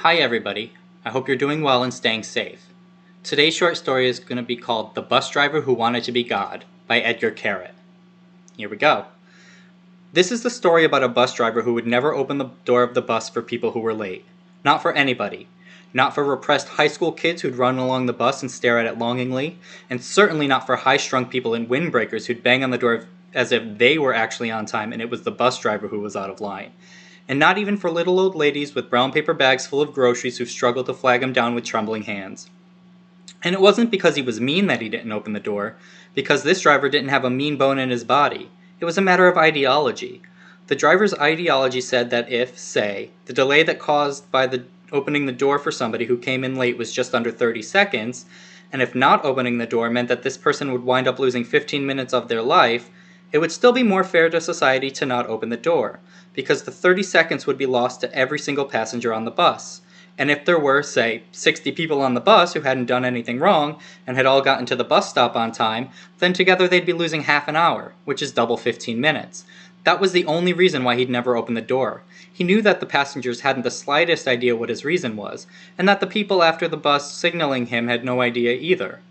Hi everybody, I hope you're doing well and staying safe. Today's short story is going to be called The Bus Driver Who Wanted to Be God by Etgar Keret. Here we go. This is the story about a bus driver who would never open the door of the bus for people who were late. Not for anybody. Not for repressed high school kids who'd run along the bus and stare at it longingly, and certainly not for high-strung people and windbreakers who'd bang on the door as if they were actually on time and it was the bus driver who was out of line. And not even for little old ladies with brown paper bags full of groceries who struggled to flag him down with trembling hands. And it wasn't because he was mean that he didn't open the door, because this driver didn't have a mean bone in his body. It was a matter of ideology. The driver's ideology said that if, say, the delay that caused by opening the door for somebody who came in late was just under 30 seconds, and if not opening the door meant that this person would wind up losing 15 minutes of their life, it would still be more fair to society to not open the door, because the 30 seconds would be lost to every single passenger on the bus. And if there were, say, 60 people on the bus who hadn't done anything wrong and had all gotten to the bus stop on time, then together they'd be losing half an hour, which is double 15 minutes. That was the only reason why he'd never opened the door. He knew that the passengers hadn't the slightest idea what his reason was, and that the people after the bus signaling him had no idea either.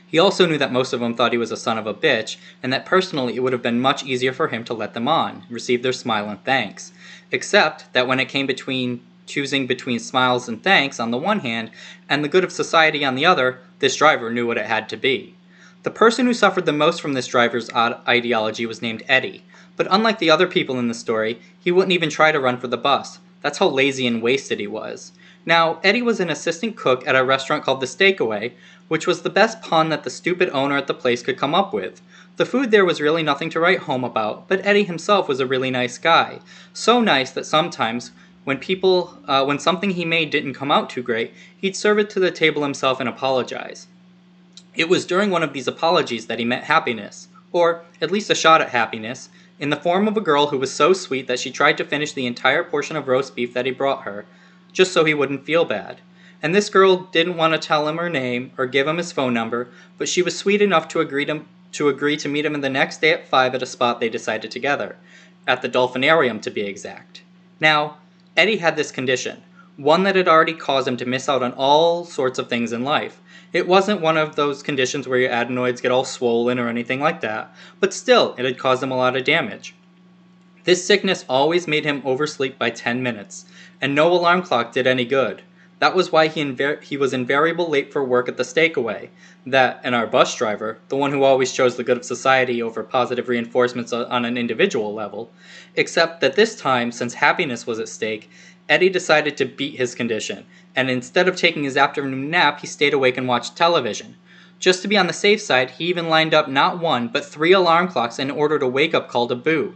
He also knew that most of them thought he was a son of a bitch, and that personally it would have been much easier for him to let them on, receive their smile and thanks. Except that when it came between choosing between smiles and thanks on the one hand, and the good of society on the other, this driver knew what it had to be. The person who suffered the most from this driver's ideology was named Eddie, but unlike the other people in the story, he wouldn't even try to run for the bus. That's how lazy and wasted he was. Now, Eddie was an assistant cook at a restaurant called The Steakaway, which was the best pun that the stupid owner at the place could come up with. The food there was really nothing to write home about, but Eddie himself was a really nice guy. So nice that sometimes, when something he made didn't come out too great, he'd serve it to the table himself and apologize. It was during one of these apologies that he met happiness, or at least a shot at happiness, in the form of a girl who was so sweet that she tried to finish the entire portion of roast beef that he brought her, just so he wouldn't feel bad. And this girl didn't want to tell him her name or give him his phone number, but she was sweet enough to agree to meet him the next day at 5 at a spot they decided together, at the Dolphinarium to be exact. Now, Eddie had this condition, one that had already caused him to miss out on all sorts of things in life. It wasn't one of those conditions where your adenoids get all swollen or anything like that, but still, it had caused him a lot of damage. This sickness always made him oversleep by 10 minutes, and no alarm clock did any good. That was why he was invariably late for work at the Steakaway, and our bus driver, the one who always chose the good of society over positive reinforcements on an individual level, except that this time, since happiness was at stake, Eddie decided to beat his condition, and instead of taking his afternoon nap, he stayed awake and watched television. Just to be on the safe side, he even lined up not one, but 3 alarm clocks and ordered a wake-up call to Boo.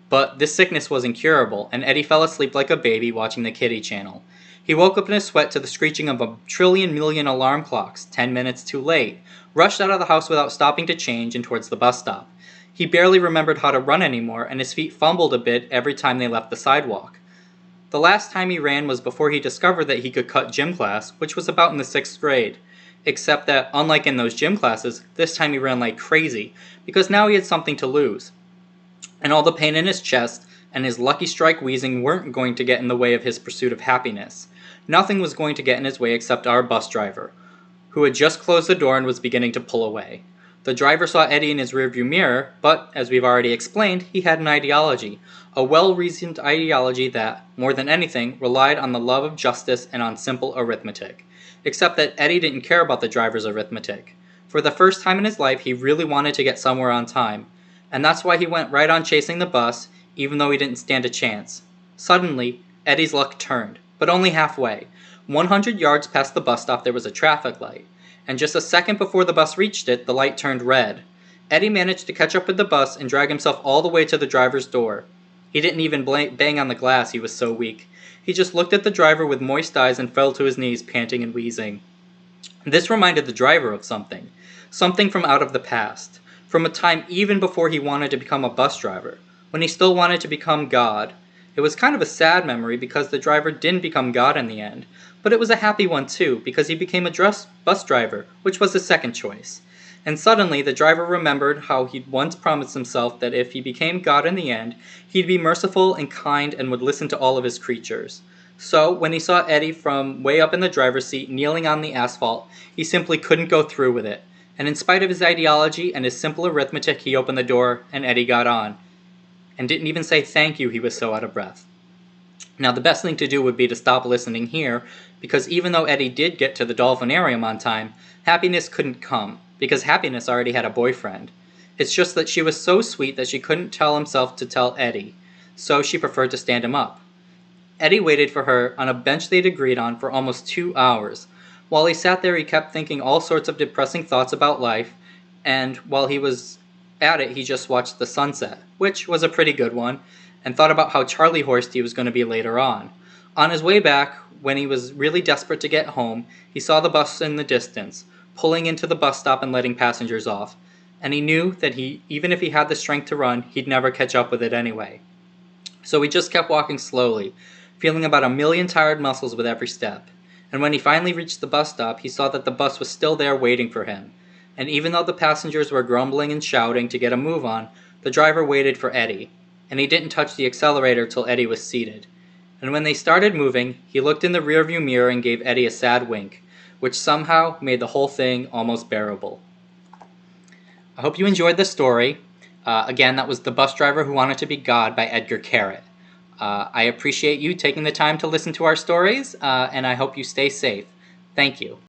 But this sickness was incurable, and Eddie fell asleep like a baby watching the Kiddie Channel. He woke up in a sweat to the screeching of a trillion alarm clocks, 10 minutes too late, rushed out of the house without stopping to change and towards the bus stop. He barely remembered how to run anymore, and his feet fumbled a bit every time they left the sidewalk. The last time he ran was before he discovered that he could cut gym class, which was about in the 6th grade. Except that, unlike in those gym classes, this time he ran like crazy, because now he had something to lose. And all the pain in his chest and his Lucky Strike wheezing weren't going to get in the way of his pursuit of happiness. Nothing was going to get in his way except our bus driver, who had just closed the door and was beginning to pull away. The driver saw Eddie in his rearview mirror, but, as we've already explained, he had an ideology. A well-reasoned ideology that, more than anything, relied on the love of justice and on simple arithmetic. Except that Eddie didn't care about the driver's arithmetic. For the first time in his life, he really wanted to get somewhere on time. And that's why he went right on chasing the bus, even though he didn't stand a chance. Suddenly, Eddie's luck turned, but only halfway. 100 yards past the bus stop there was a traffic light, and just a second before the bus reached it, the light turned red. Eddie managed to catch up with the bus and drag himself all the way to the driver's door. He didn't even bang on the glass, he was so weak. He just looked at the driver with moist eyes and fell to his knees, panting and wheezing. This reminded the driver of something. Something from out of the past. From a time even before he wanted to become a bus driver. When he still wanted to become God. It was kind of a sad memory because the driver didn't become God in the end. But it was a happy one too, because he became a bus driver, which was his second choice. And suddenly the driver remembered how he'd once promised himself that if he became God in the end, he'd be merciful and kind and would listen to all of his creatures. So when he saw Eddie from way up in the driver's seat kneeling on the asphalt, he simply couldn't go through with it. And in spite of his ideology and his simple arithmetic, he opened the door and Eddie got on. And didn't even say thank you, he was so out of breath. Now the best thing to do would be to stop listening here, because even though Eddie did get to the dolphinarium on time, Happiness couldn't come, because Happiness already had a boyfriend. It's just that she was so sweet that she couldn't tell himself to tell Eddie, so she preferred to stand him up. Eddie waited for her on a bench they'd agreed on for almost 2 hours. While he sat there, he kept thinking all sorts of depressing thoughts about life, and while he was at it, he just watched the sunset, which was a pretty good one, and thought about how Charlie horsed he was going to be later on. On his way back, when he was really desperate to get home, he saw the bus in the distance, pulling into the bus stop and letting passengers off, and he knew that even if he had the strength to run, he'd never catch up with it anyway. So he just kept walking slowly, feeling about 1,000,000 tired muscles with every step. And when he finally reached the bus stop, he saw that the bus was still there waiting for him. And even though the passengers were grumbling and shouting to get a move on, the driver waited for Eddie, and he didn't touch the accelerator till Eddie was seated. And when they started moving, he looked in the rearview mirror and gave Eddie a sad wink, which somehow made the whole thing almost bearable. I hope you enjoyed this story. Again, that was The Bus Driver Who Wanted to Be God by Etgar Keret. I appreciate you taking the time to listen to our stories, and I hope you stay safe. Thank you.